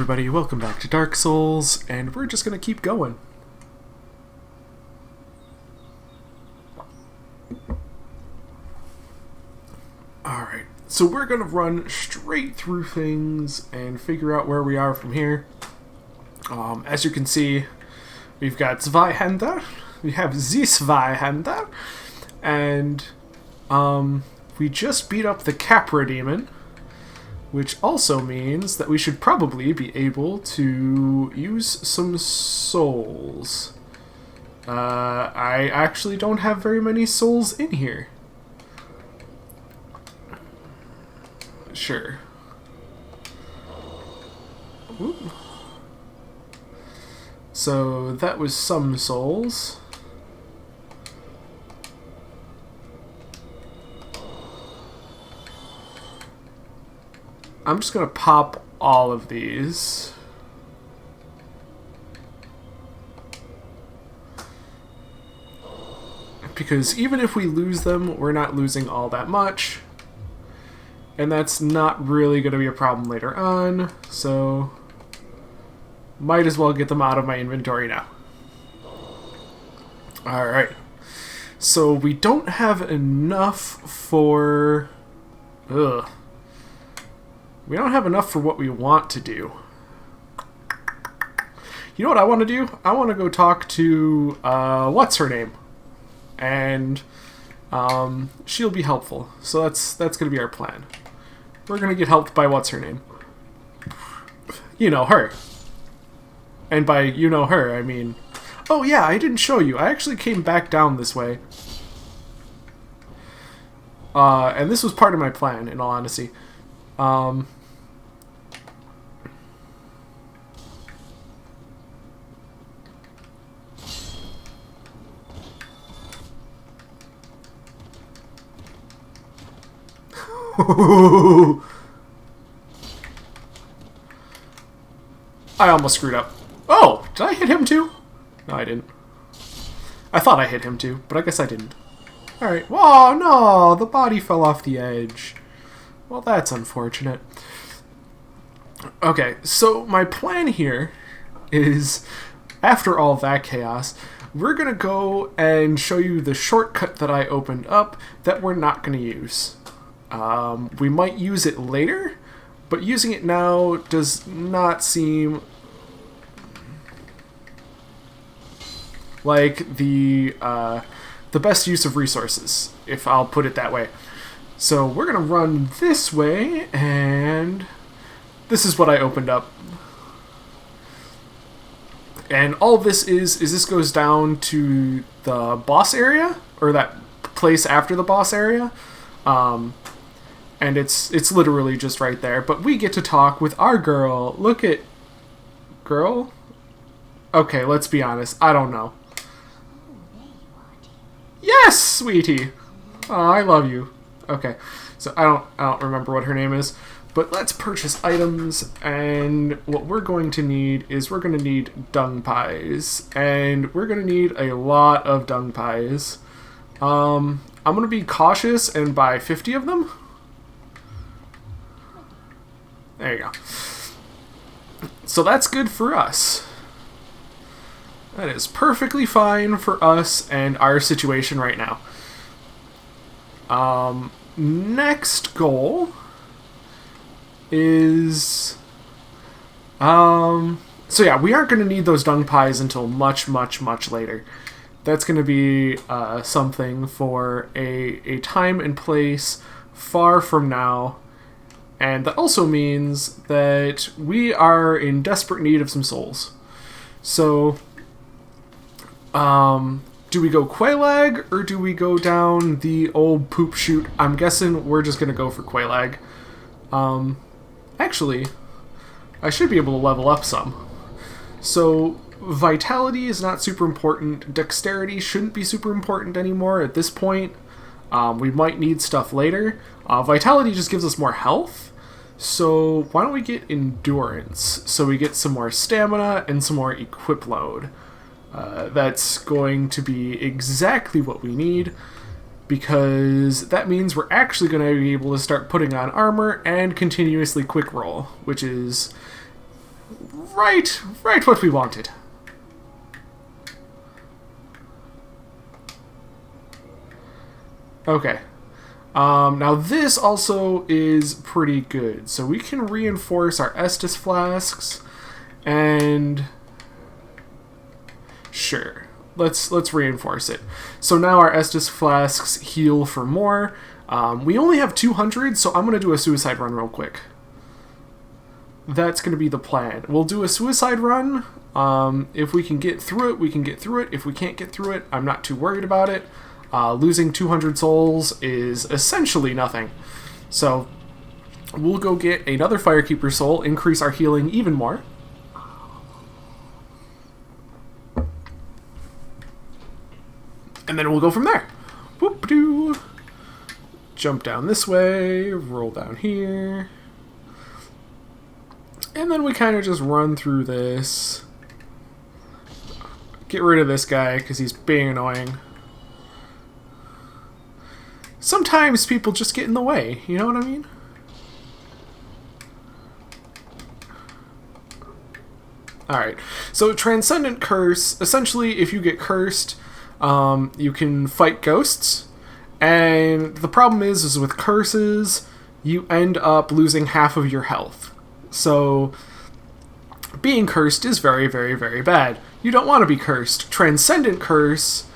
everybody, welcome back to Dark Souls, and we're just gonna keep going. Alright, so we're gonna run straight through things and figure out where we are from here. As you can see, we've got Zweihander, we have the Zweihander, and we just beat up the Capra demon, which also means that we should probably be able to use some souls. I actually don't have very many souls in here. Sure. Ooh. So that was some souls. I'm just gonna pop all of these. Because even if we lose them, we're not losing all that much. And that's not really gonna be a problem later on, so might as well get them out of my inventory now. Alright. So we don't have enough for... Ugh. We don't have enough for what we want to do. You know what I want to do? I want to go talk to, what's her name? And, she'll be helpful. So that's going to be our plan. We're going to get helped by what's her name? You know, her. And by you know her, I mean... Oh yeah, I didn't show you. I actually came back down this way. And this was part of my plan, in all honesty. I almost screwed up. Oh, did I hit him too? No, I didn't. I thought I hit him too, but I guess I didn't. Alright. Whoa, no! The body fell off the edge. Well, that's unfortunate. Okay, so my plan here is, after all that chaos, we're going to go and show you the shortcut that I opened up that we're not going to use. We might use it later, but using it now does not seem like the best use of resources, if I'll put it that way. So we're going to run this way, and this is what I opened up. And all this is this goes down to the boss area, or that place after the boss area. And it's literally just right there. But we get to talk with our girl. Look at... Girl? Okay, let's be honest. I don't know. Yes, sweetie! Oh, I love you. Okay, so I don't remember what her name is. But let's purchase items, and what we're going to need is we're going to need dung pies. And we're going to need a lot of dung pies. I'm going to be cautious and buy 50 of them. There you go. So that's good for us. That is perfectly fine for us and our situation right now. Next goal is... So yeah, we aren't going to need those dung pies until much, much, much later. That's going to be something for a time and place far from now. And that also means that we are in desperate need of some souls. So, do we go Quelaag, or do we go down the old poop chute? I'm guessing we're just going to go for Quelaag. Actually, I should be able to level up some. So, vitality is not super important. Dexterity shouldn't be super important anymore at this point. We might need stuff later. Vitality just gives us more health. So why don't we get endurance? So we get some more stamina and some more equip load. That's going to be exactly what we need, because that means we're actually going to be able to start putting on armor and continuously quick roll, which is right what we wanted. Okay. Now this also is pretty good. So we can reinforce our Estus flasks, and sure, let's reinforce it. So now our Estus flasks heal for more. We only have 200, so I'm gonna do a suicide run real quick. That's gonna be the plan. We'll do a suicide run. If we can get through it, we can get through it. If we can't get through it, I'm not too worried about it. Losing 200 souls is essentially nothing. So we'll go get another Firekeeper soul, increase our healing even more. And then we'll go from there. Whoop-doo. Jump down this way, roll down here. And then we kind of just run through this. Get rid of this guy because he's being annoying. Sometimes people just get in the way, you know what I mean? Alright, so Transcendent Curse, essentially if you get cursed, you can fight ghosts, and the problem is with curses, you end up losing half of your health. So, being cursed is very, very, very bad. You don't want to be cursed. Transcendent Curse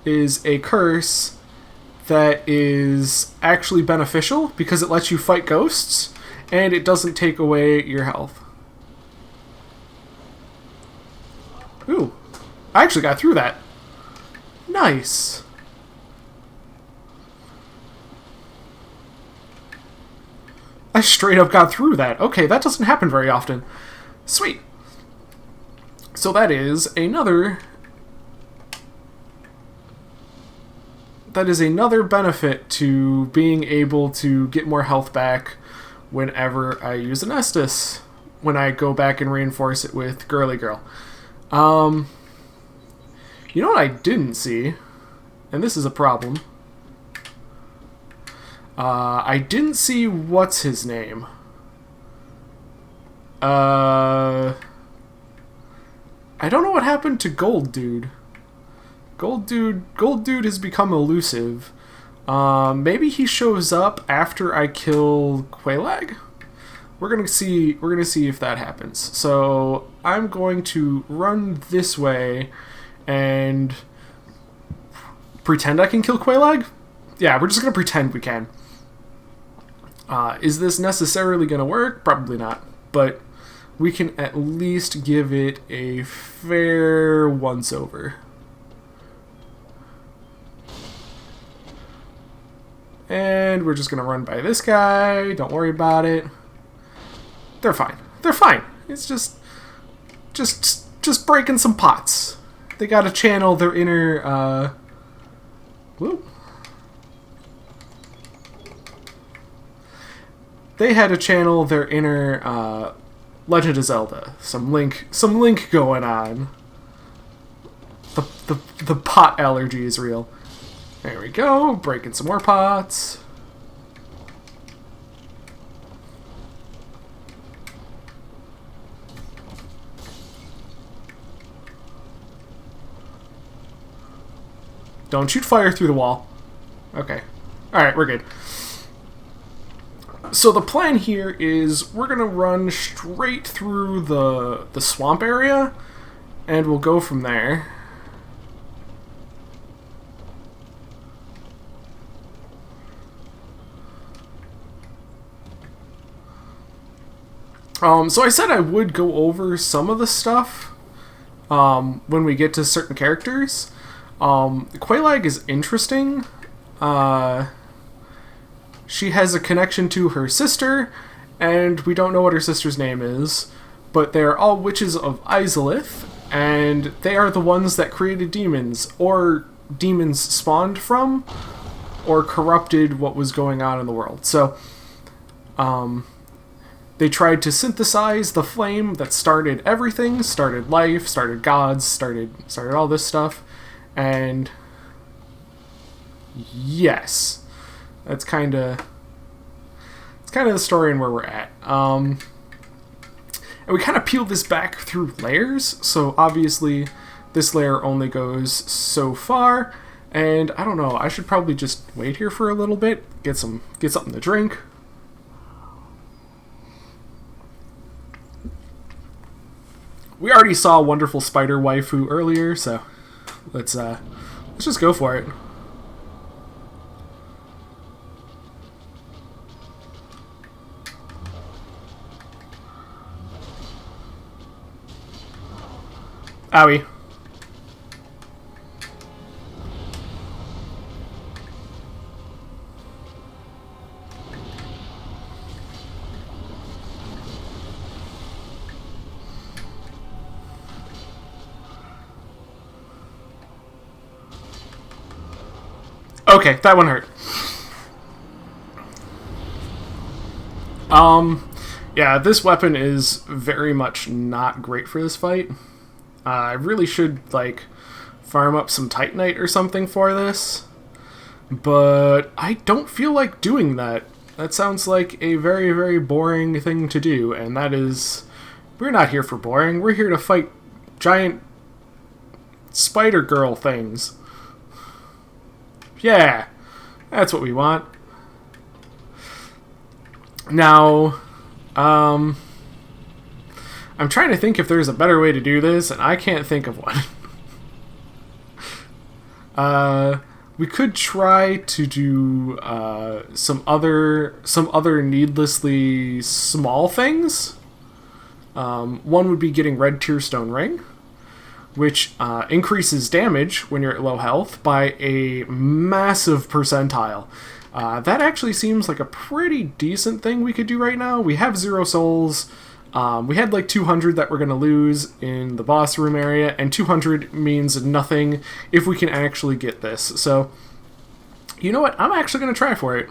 is a curse that is actually beneficial because it lets you fight ghosts and it doesn't take away your health. Ooh, I actually got through that. Nice. I straight up got through that. Okay, that doesn't happen very often. Sweet. So that is another benefit to being able to get more health back whenever I use an Estus, when I go back and reinforce it with Girly Girl. You know what I didn't see? And this is a problem. I didn't see what's his name. I don't know what happened to Gold Dude. Gold Dude has become elusive. Maybe he shows up after I kill Quelaag? We're gonna see if that happens. So I'm going to run this way and pretend I can kill Quelaag? Yeah, we're just gonna pretend we can. Is this necessarily gonna work? Probably not. But we can at least give it a fair once over. And we're just gonna run by this guy. Don't worry about it. They're fine. They're fine. It's just breaking some pots. They gotta channel their inner, whoop. They had to channel their inner, Legend of Zelda. Some Link going on. The pot allergy is real. There we go, breaking some more pots. Don't shoot fire through the wall. Okay. Alright, we're good. So the plan here is we're going to run straight through the swamp area, and we'll go from there. So I said I would go over some of the stuff when we get to certain characters. Quelaag is interesting. She has a connection to her sister, and we don't know what her sister's name is, but they're all witches of Izalith, and they are the ones that created demons, or demons spawned from, or corrupted what was going on in the world. So, they tried to synthesize the flame that started everything, started life, started gods, started all this stuff, and yes, that's kind of the story and where we're at. And we kind of peel this back through layers, so obviously this layer only goes so far, and I don't know, I should probably just wait here for a little bit, get something to drink. We already saw Wonderful Spider Waifu earlier, so let's just go for it. Owie. Okay, that one hurt. Yeah, this weapon is very much not great for this fight. I really should, like, farm up some Titanite or something for this. But I don't feel like doing that. That sounds like a very, very boring thing to do, and that is... We're not here for boring. We're here to fight giant spider girl things. Yeah, that's what we want. Now, I'm trying to think if there's a better way to do this, and I can't think of one. We could try to do some other needlessly small things. One would be getting Red Tearstone Ring, which increases damage when you're at low health by a massive percentile. That actually seems like a pretty decent thing we could do right now. We have 0 souls. We had like 200 that we're going to lose in the boss room area, and 200 means nothing if we can actually get this. So, you know what? I'm actually going to try for it.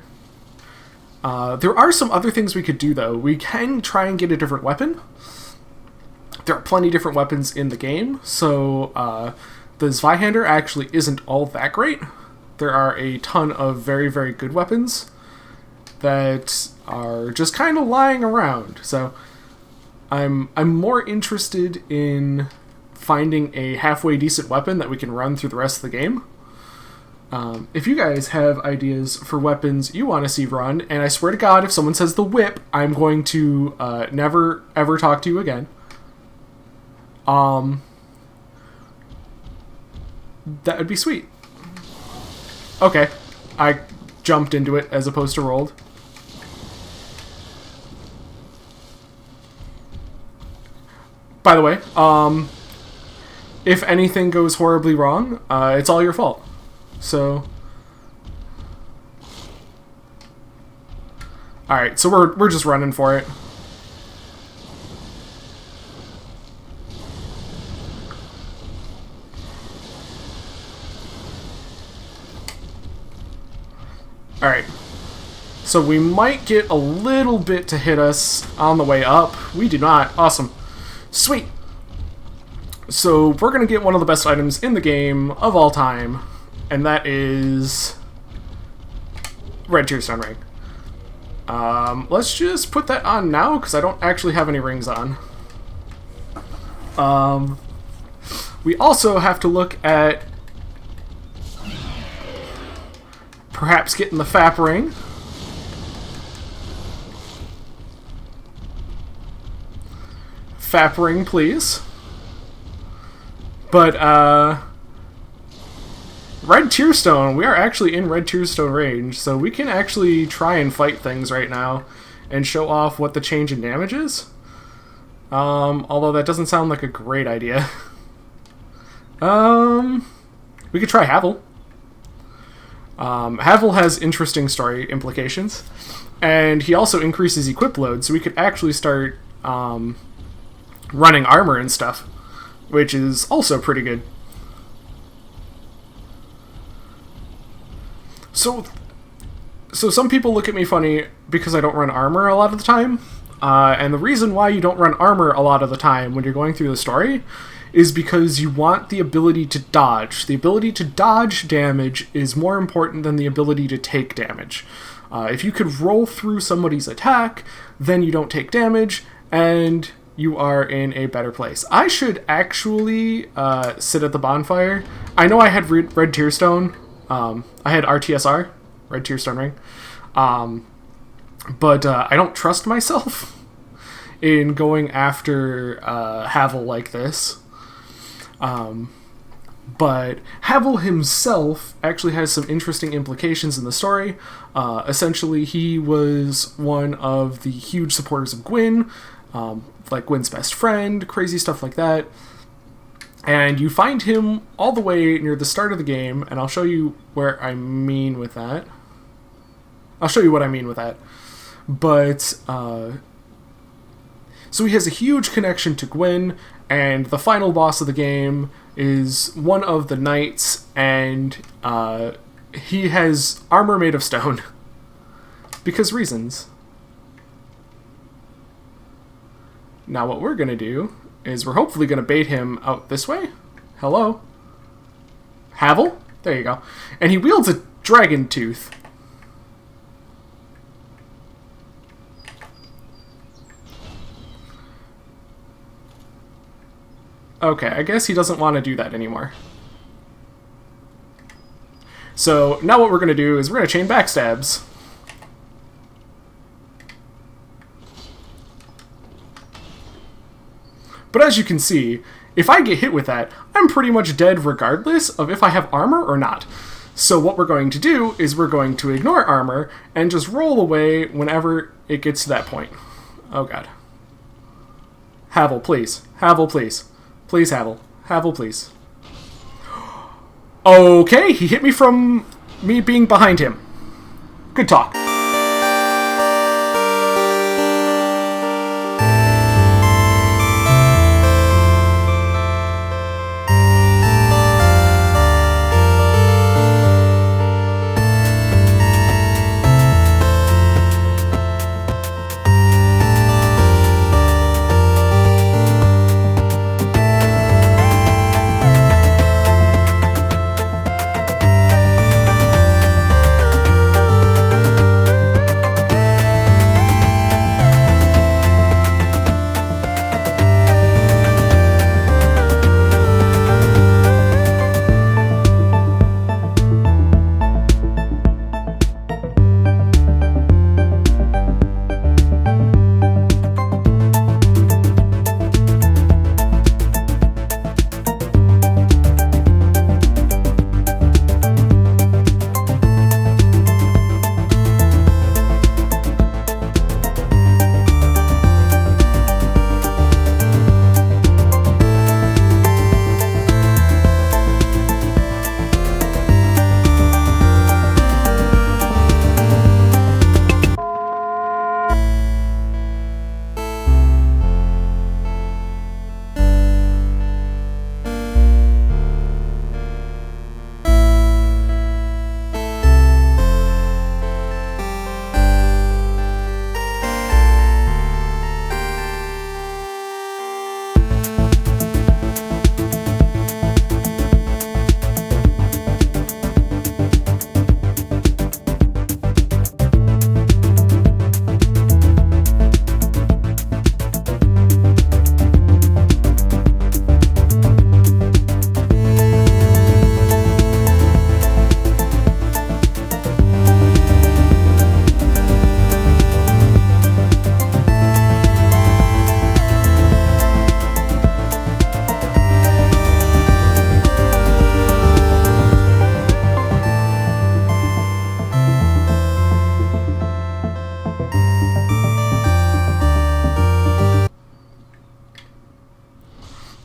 There are some other things we could do, though. We can try and get a different weapon. There are plenty of different weapons in the game, so the Zweihander actually isn't all that great. There are a ton of very, very good weapons that are just kind of lying around. So I'm more interested in finding a halfway decent weapon that we can run through the rest of the game. If you guys have ideas for weapons you want to see run, and I swear to God, if someone says the whip, I'm going to never, ever talk to you again. That would be sweet. Okay, I jumped into it as opposed to rolled. By the way, if anything goes horribly wrong, it's all your fault. So, alright, so we're just running for it. Alright, so we might get a little bit to hit us on the way up. We do not. Awesome. Sweet. So we're going to get one of the best items in the game of all time, and that is Red Tearstone Ring. Let's just put that on now, because I don't actually have any rings on. We also have to look at perhaps getting the FAP ring. FAP ring, please. But, Red Tearstone, we are actually in Red Tearstone range, so we can actually try and fight things right now and show off what the change in damage is. Although that doesn't sound like a great idea. We could try Havel. Havel has interesting story implications, and he also increases equip load, so we could actually start running armor and stuff, which is also pretty good. So some people look at me funny because I don't run armor a lot of the time, and the reason why you don't run armor a lot of the time when you're going through the story is because you want the ability to dodge. The ability to dodge damage is more important than the ability to take damage. If you could roll through somebody's attack, then you don't take damage, and you are in a better place. I should actually sit at the bonfire. I know I had red tearstone. I had RTSR, red tearstone ring. But I don't trust myself in going after Havel like this. But Havel himself actually has some interesting implications in the story. Essentially, he was one of the huge supporters of Gwyn, like Gwyn's best friend, crazy stuff like that. And you find him all the way near the start of the game, and I'll show you where I mean with that. I'll show you what I mean with that. But, so he has a huge connection to Gwyn, and the final boss of the game is one of the knights, and he has armor made of stone. Because reasons. Now what we're going to do is we're hopefully going to bait him out this way. Hello? Havel? There you go. And he wields a dragon tooth. Okay, I guess he doesn't want to do that anymore. So now what we're going to do is we're going to chain backstabs. But as you can see, if I get hit with that, I'm pretty much dead regardless of if I have armor or not. So what we're going to do is we're going to ignore armor and just roll away whenever it gets to that point. Oh god. Havel, please. Havel, please. Please, Havel. Havel, please. Okay, he hit me from me being behind him. Good talk.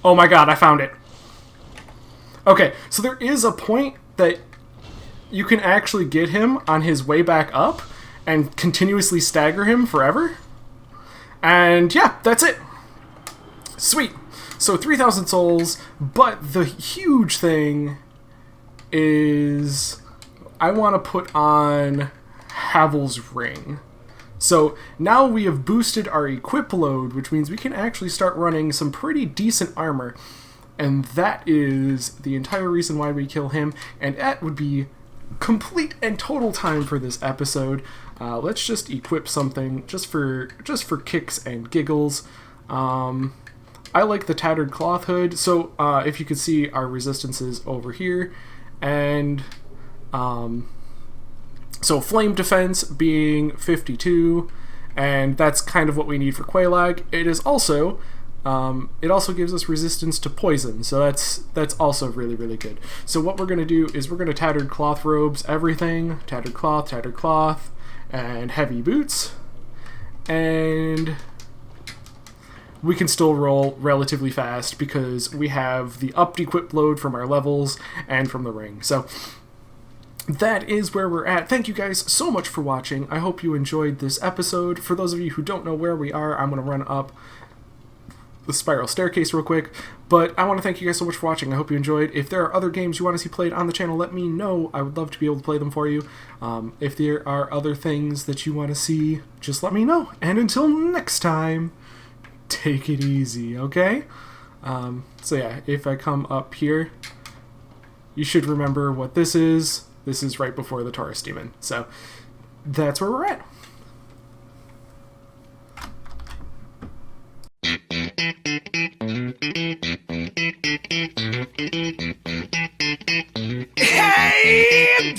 Oh my god, I found it. Okay, so there is a point that you can actually get him on his way back up and continuously stagger him forever. And yeah, that's it. Sweet. So 3,000 souls, but the huge thing is I want to put on Havel's ring. So now we have boosted our equip load, which means we can actually start running some pretty decent armor. And that is the entire reason why we kill him. And that would be complete and total time for this episode. Let's just equip something just for kicks and giggles. I like the tattered cloth hood. So if you could see our resistances over here, and so flame defense being 52, and that's kind of what we need for Quelaag. It is also it also gives us resistance to poison, so that's also really, really good. So what we're going to do is we're going to tattered cloth robes everything, tattered cloth, and heavy boots, and we can still roll relatively fast because we have the upped equip load from our levels and from the ring. So that is where we're at. Thank you guys so much for watching. I hope you enjoyed this episode. For those of you who don't know where we are, I'm going to run up the spiral staircase real quick, but I want to thank you guys so much for watching. I hope you enjoyed. If there are other games you want to see played on the channel, let me know. I would love to be able to play them for you. If there are other things that you want to see, just let me know. And until next time, take it easy, okay? So yeah, if I come up here, you should remember what this is. This is right before the Taurus Demon. So that's where we're at. Hey,